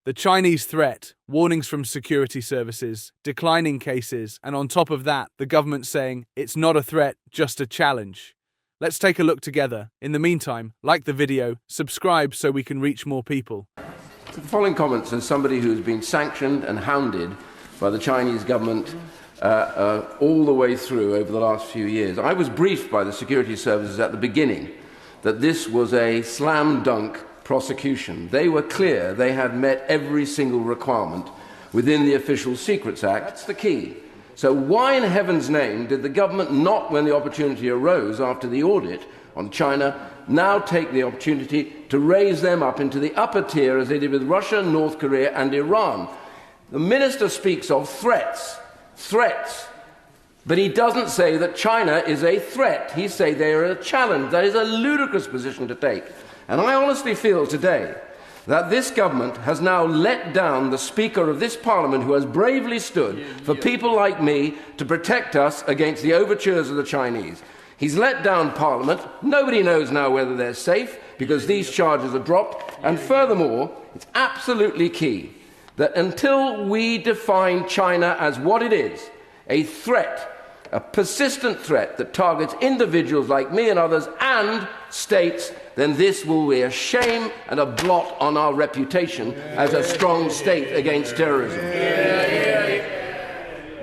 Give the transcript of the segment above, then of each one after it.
The Chinese threat, warnings from security services, declining cases, and on top of that, the government saying it's not a threat, just a challenge. Let's take a look together. In the meantime, like the video, subscribe so we can reach more people. The following comments as somebody who has been sanctioned and hounded by the Chinese government all the way through over the last few years. I was briefed by the security services at the beginning that this was a slam dunk prosecution. They were clear they had met every single requirement within the Official Secrets Act. That's the key. So why in heaven's name did the government not, when the opportunity arose after the audit on China, now take the opportunity to raise them up into the upper tier as they did with Russia, North Korea and Iran? The minister speaks of threats, but he doesn't say that China is a threat. He says they are a challenge. That is a ludicrous position to take. And I honestly feel today that this government has now let down the Speaker of this Parliament, who has bravely stood for people like me to protect us against the overtures of the Chinese. He's let down Parliament. Nobody knows now whether they're safe because these charges are dropped. And furthermore, it's absolutely key that until we define China as what it is, a threat, a persistent threat that targets individuals like me and others and states, then this will be a shame and a blot on our reputation as a strong state against terrorism.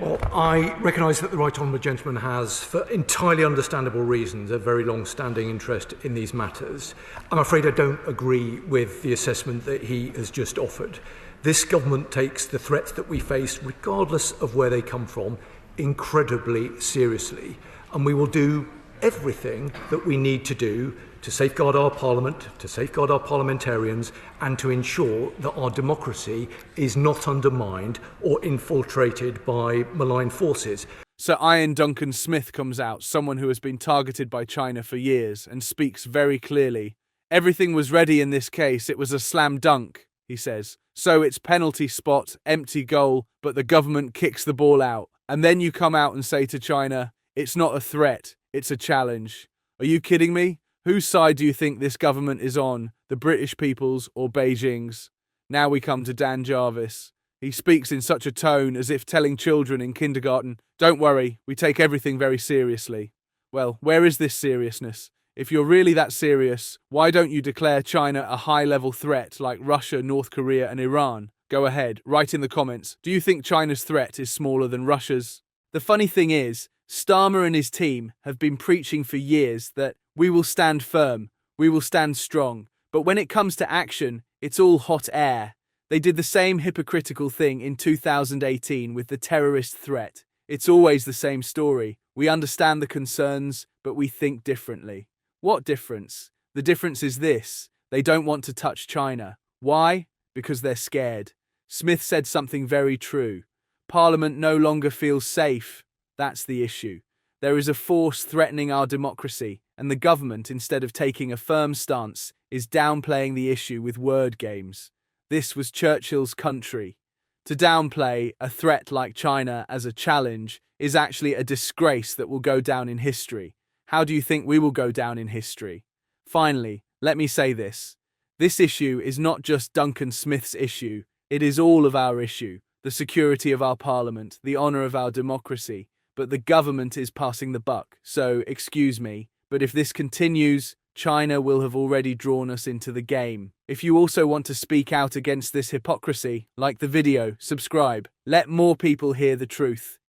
Well, I recognise that the Right Honourable Gentleman has, for entirely understandable reasons, a very long-standing interest in these matters. I'm afraid I don't agree with the assessment that he has just offered. This government takes the threats that we face, regardless of where they come from, incredibly seriously, and we will do everything that we need to do to safeguard our Parliament, to safeguard our parliamentarians, and to ensure that our democracy is not undermined or infiltrated by malign forces. So Iain Duncan Smith comes out, someone who has been targeted by China for years, and speaks very clearly. Everything was ready in this case, it was a slam dunk, he says. So it's penalty spot, empty goal, but the government kicks the ball out. And then you come out and say to China, it's not a threat, it's a challenge. Are you kidding me? Whose side do you think this government is on, the British people's or Beijing's? Now we come to Dan Jarvis. He speaks in such a tone as if telling children in kindergarten, don't worry, we take everything very seriously. Well, where is this seriousness? If you're really that serious, why don't you declare China a high-level threat like Russia, North Korea and Iran? Go ahead, write in the comments. Do you think China's threat is smaller than Russia's? The funny thing is, Starmer and his team have been preaching for years that we will stand firm, we will stand strong. But when it comes to action, it's all hot air. They did the same hypocritical thing in 2018 with the terrorist threat. It's always the same story. We understand the concerns, but we think differently. What difference? The difference is this: they don't want to touch China. Why? Because they're scared. Smith said something very true. Parliament no longer feels safe. That's the issue. There is a force threatening our democracy, and the government, instead of taking a firm stance, is downplaying the issue with word games. This was Churchill's country. To downplay a threat like China as a challenge is actually a disgrace that will go down in history. How do you think we will go down in history? Finally, let me say this. This issue is not just Duncan Smith's issue, it is all of our issue, the security of our Parliament, the honour of our democracy. But the government is passing the buck, so excuse me, but if this continues, China will have already drawn us into the game. If you also want to speak out against this hypocrisy, like the video, subscribe. Let more people hear the truth.